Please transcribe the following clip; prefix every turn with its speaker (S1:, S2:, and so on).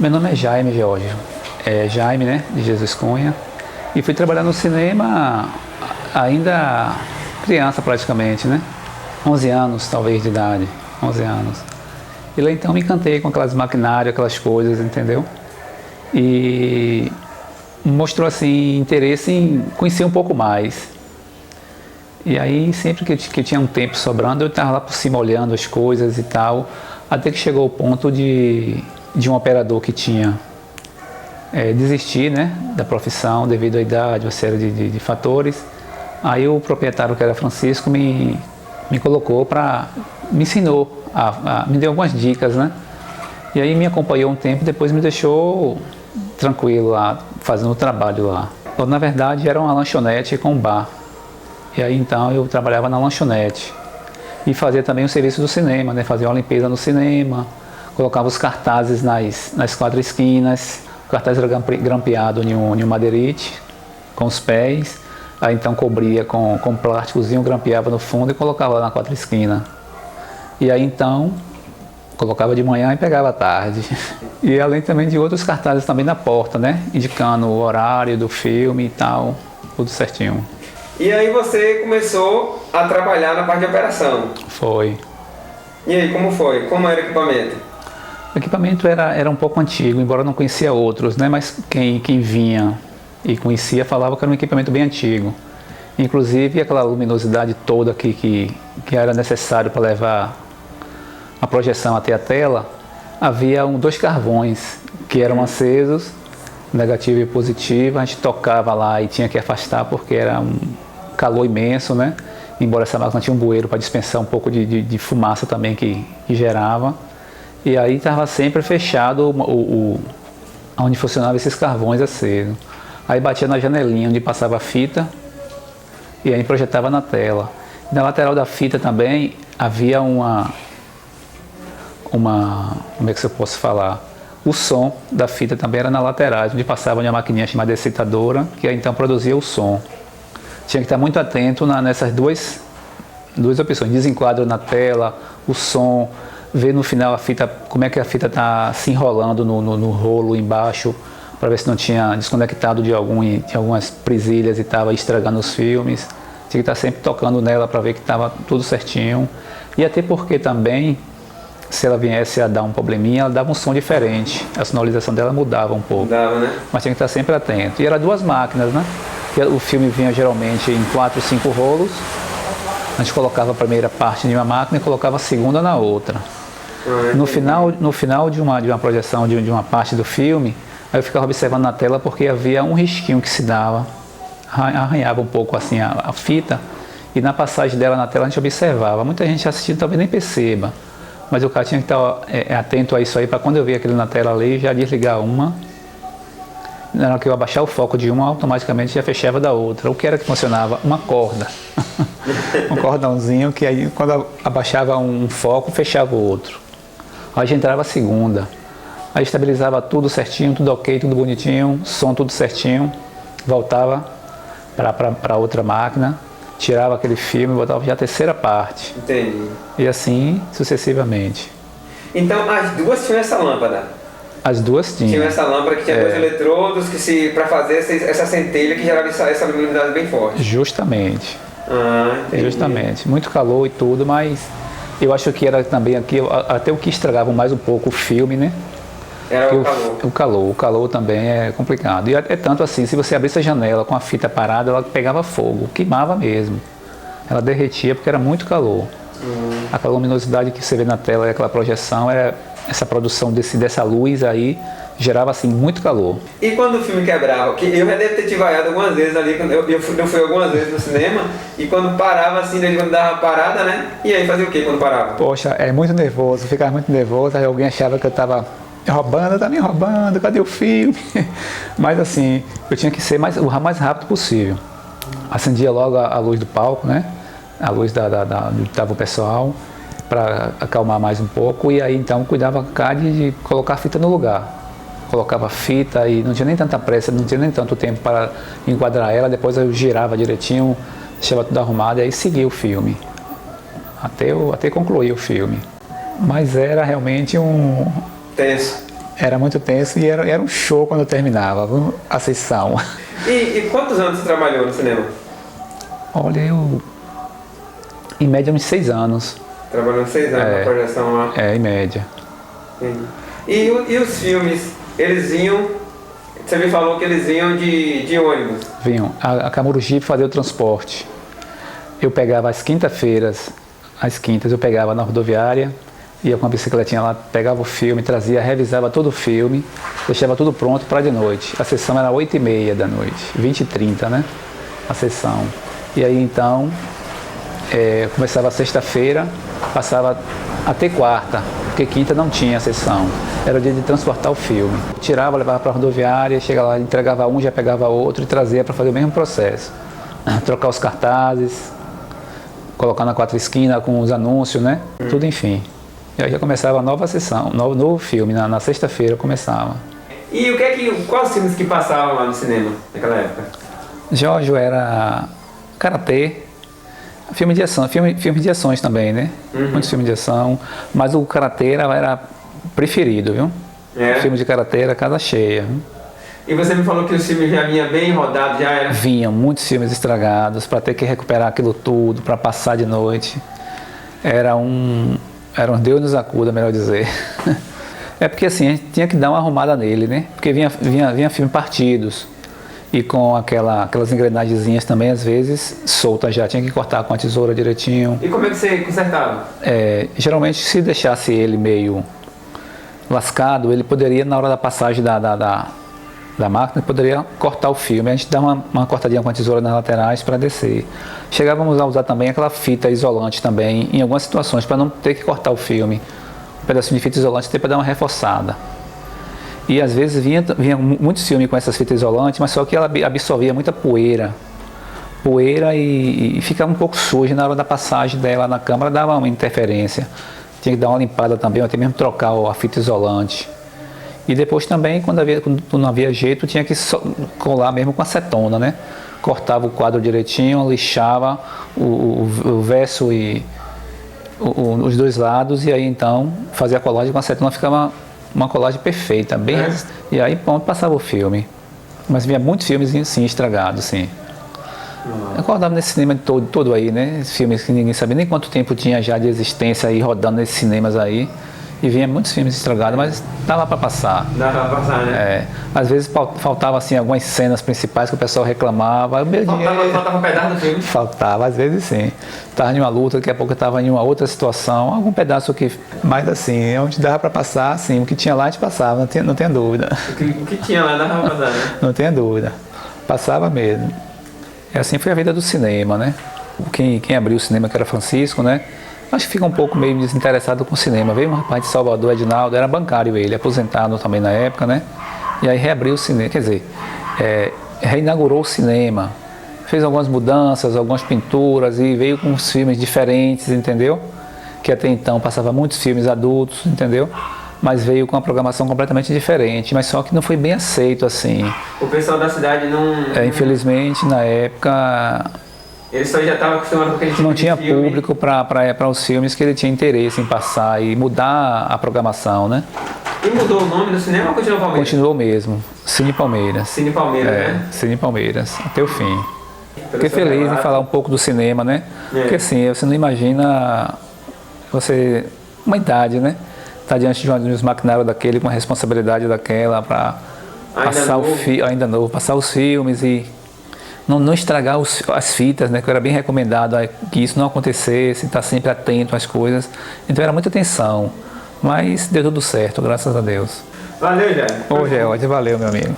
S1: Meu nome é Jaime Jorge, Jaime, né, de Jesus Cunha, e fui trabalhar no cinema ainda criança praticamente, né, 11 anos talvez de idade, 11 anos. E lá então me encantei com aquelas maquinários, aquelas coisas, entendeu? E mostrou assim interesse em conhecer um pouco mais. E aí sempre que tinha um tempo sobrando, eu estava lá por cima olhando as coisas e tal, até que chegou o ponto de um operador que tinha desistir, né, da profissão devido à idade, uma série de fatores. Aí o proprietário, que era Francisco, me colocou me ensinou, me deu algumas dicas, né? E aí me acompanhou um tempo, depois me deixou tranquilo lá, fazendo o trabalho lá. Então, na verdade, era uma lanchonete com um bar. E aí então eu trabalhava na lanchonete. E fazia também o serviço do cinema, né? Fazia uma limpeza no cinema, colocava os cartazes nas 4 esquinas. O cartaz era grampeado em um madeirite, com os pés. Aí então cobria com plásticozinho, grampeava no fundo e colocava lá na 4 esquinas. E aí então colocava de manhã e pegava à tarde. E além também de outros cartazes também na porta, né? Indicando o horário do filme e tal, tudo certinho.
S2: E aí você começou a trabalhar na parte de operação?
S1: Foi.
S2: E aí, como foi? Como era o equipamento?
S1: O equipamento era um pouco antigo, embora eu não conhecia outros, né? Mas quem vinha e conhecia falava que era um equipamento bem antigo. Inclusive aquela luminosidade toda que era necessário para levar a projeção até a tela, havia 2 carvões que eram acesos, negativo e positivo. A gente tocava lá e tinha que afastar porque era um calor imenso, né? Embora essa máquina tinha um bueiro para dispensar um pouco de fumaça também que gerava. E aí estava sempre fechado onde funcionavam esses carvões acesos. Aí batia na janelinha onde passava a fita e aí projetava na tela. Na lateral da fita também havia como é que eu posso falar? O som da fita também era na lateral, onde passava uma maquininha chamada excitadora, que aí então produzia o som. Tinha que estar muito atento nessas duas opções, desenquadro na tela, o som, ver no final a fita, como é que a fita está se enrolando no rolo embaixo, para ver se não tinha desconectado de algumas presilhas e estava estragando os filmes. Tinha que estar sempre tocando nela para ver que estava tudo certinho. E até porque também, se ela viesse a dar um probleminha, ela dava um som diferente. A sonorização dela mudava um pouco.
S2: Mudava, né?
S1: Mas tinha que estar sempre atento. E eram 2 máquinas, né? O filme vinha geralmente em 4, 5 rolos. A gente colocava a primeira parte de uma máquina e colocava a segunda na outra. No final de uma projeção de uma parte do filme, aí eu ficava observando na tela porque havia um risquinho que se dava. Arranhava um pouco assim a fita. E na passagem dela na tela a gente observava. Muita gente assistindo talvez nem perceba. Mas o cara tinha que estar atento a isso aí, para quando eu ver aquilo na tela ali, já desligar uma. Na hora que eu abaixar o foco de uma, automaticamente já fechava da outra. O que era que funcionava? Uma corda. Um cordãozinho que aí, quando abaixava um foco, fechava o outro. Aí já entrava a segunda. Aí estabilizava tudo certinho, tudo ok, tudo bonitinho, som tudo certinho. Voltava para outra máquina. Tirava aquele filme e botava já a terceira parte.
S2: Entendi.
S1: E assim sucessivamente.
S2: Então as 2 tinham essa lâmpada?
S1: As 2 tinham.
S2: Tinha essa lâmpada que tinha 2 eletrodos para fazer essa centelha que gerava essa luminosidade bem forte.
S1: Justamente.
S2: Entendi.
S1: Justamente. Muito calor e tudo, mas eu acho que era também aqui, até o que estragava mais um pouco o filme, né?
S2: Era o calor.
S1: O calor também é complicado. E é tanto assim, se você abrisse a janela com a fita parada, ela pegava fogo, queimava mesmo. Ela derretia porque era muito calor. Aquela luminosidade que você vê na tela, aquela projeção, essa produção dessa luz aí, gerava assim muito calor.
S2: E quando o filme quebrava? Que eu já devo ter te vaiado algumas vezes ali, eu fui algumas vezes no cinema, e quando parava assim, quando dava parada, né? E aí fazia o que quando parava?
S1: Poxa, é muito nervoso, ficava muito nervoso, aí alguém achava que eu estava roubando, tá me roubando, cadê o filme? Mas assim, eu tinha que ser o mais rápido possível. Acendia logo a luz do palco, né? A luz onde estava o pessoal, para acalmar mais um pouco, e aí então cuidava de colocar a fita no lugar. Colocava a fita e não tinha nem tanta pressa, não tinha nem tanto tempo para enquadrar ela, depois eu girava direitinho, deixava tudo arrumado e aí seguia o filme. Até concluir o filme. Mas era realmente
S2: Tenso.
S1: Era muito tenso e era um show quando terminava, viu? A sessão.
S2: E quantos anos você trabalhou no cinema?
S1: Olha, eu... Em média, uns 6 anos.
S2: Trabalhou 6 anos na projeção lá?
S1: Em média.
S2: Entendi. E os filmes, eles vinham... Você me falou que eles vinham de ônibus.
S1: Vinham. A Camurugipe fazia o transporte. Eu pegava às quintas-feiras, eu pegava na rodoviária, ia com a bicicletinha lá, pegava o filme, trazia, revisava todo o filme, deixava tudo pronto para de noite. A sessão era 8h30 da noite, 20h30, né? A sessão. E aí então, começava sexta-feira, passava até quarta, porque quinta não tinha a sessão. Era o dia de transportar o filme. Tirava, levava para a rodoviária, chegava lá, entregava um, já pegava outro e trazia para fazer o mesmo processo. Trocar os cartazes, colocar na 4 esquinas com os anúncios, né? Tudo, enfim. E aí já começava a nova sessão, novo filme, na sexta-feira começava.
S2: E quais os filmes que passavam lá no cinema naquela época?
S1: Jorge era karatê, filme de ação, filme de ações também, né? Muitos filmes de ação, mas o karatê era preferido, viu? O filme de karatê era casa cheia. Viu?
S2: E você me falou que os filmes já vinham bem rodados, já era?
S1: Vinham muitos filmes estragados, para ter que recuperar aquilo tudo, para passar de noite. Era um Deus nos acuda, melhor dizer. É porque assim, a gente tinha que dar uma arrumada nele, né? Porque vinha filme partidos. E com aquelas engrenagenzinhas também, às vezes, soltas já. Tinha que cortar com a tesoura direitinho.
S2: E como é que você consertava?
S1: Geralmente, se deixasse ele meio lascado, ele poderia, na hora da passagem da máquina, poderia cortar o filme. A gente dava uma cortadinha com a tesoura nas laterais para descer. Chegávamos a usar também aquela fita isolante também, em algumas situações, para não ter que cortar o filme. Um pedacinho de fita isolante para dar uma reforçada. E às vezes vinha muitos filmes com essas fitas isolantes, mas só que ela absorvia muita poeira. E ficava um pouco suja na hora da passagem dela na câmera, dava uma interferência. Tinha que dar uma limpada também, ou até mesmo trocar a fita isolante. E depois também, quando não havia jeito, tinha que colar mesmo com acetona, né? Cortava o quadro direitinho, lixava o verso e os dois lados, e aí então fazia a colagem com acetona, ficava uma colagem perfeita, bem e aí pronto, passava o filme. Mas vinha muitos filmes sim estragados, sim. Eu acordava nesse cinema todo aí, né? Filmes que ninguém sabia nem quanto tempo tinha já de existência aí, rodando nesses cinemas aí. E vinha muitos filmes estragados, mas dava para passar.
S2: Dava para passar, né?
S1: Às vezes faltava assim algumas cenas principais que o pessoal reclamava.
S2: Faltava um pedaço do filme?
S1: Faltava, às vezes sim. Estava em uma luta, daqui a pouco estava em uma outra situação, algum pedaço que... Mas assim, onde dava para passar, assim, o que tinha lá a gente passava, não tenha dúvida.
S2: O que tinha lá dava para passar, né?
S1: Não tenha dúvida. Passava mesmo. E assim foi a vida do cinema, né? Quem abriu o cinema, que era Francisco, né? Acho que fica um pouco meio desinteressado com o cinema. Veio um rapaz de Salvador, Edinaldo, era bancário ele, aposentado também na época, né? E aí reabriu o cinema, quer dizer, reinaugurou o cinema, fez algumas mudanças, algumas pinturas e veio com uns filmes diferentes, entendeu? Que até então passava muitos filmes adultos, entendeu? Mas veio com uma programação completamente diferente, mas só que não foi bem aceito assim.
S2: O pessoal da cidade não...
S1: Infelizmente, na época...
S2: Ele só já estava acostumado com aquele tipo
S1: não
S2: de
S1: tinha
S2: filme.
S1: Público para os filmes que ele tinha interesse em passar e mudar a programação, né?
S2: E mudou o nome do cinema ou continuou Palmeiras?
S1: Continuou mesmo, Cine Palmeiras.
S2: Cine Palmeiras, né?
S1: Cine Palmeiras, até o fim. Fiquei feliz em falar um pouco do cinema, né? Porque assim, você não imagina uma idade, né? Tá diante de um maquinário daquele, com a responsabilidade daquela para passar ainda novo, passar os filmes e não estragar as fitas, né? Que era bem recomendado que isso não acontecesse, estar sempre atento às coisas. Então era muita atenção, mas deu tudo certo, graças a Deus.
S2: Valeu, Jair.
S1: Ô, George, valeu, meu amigo.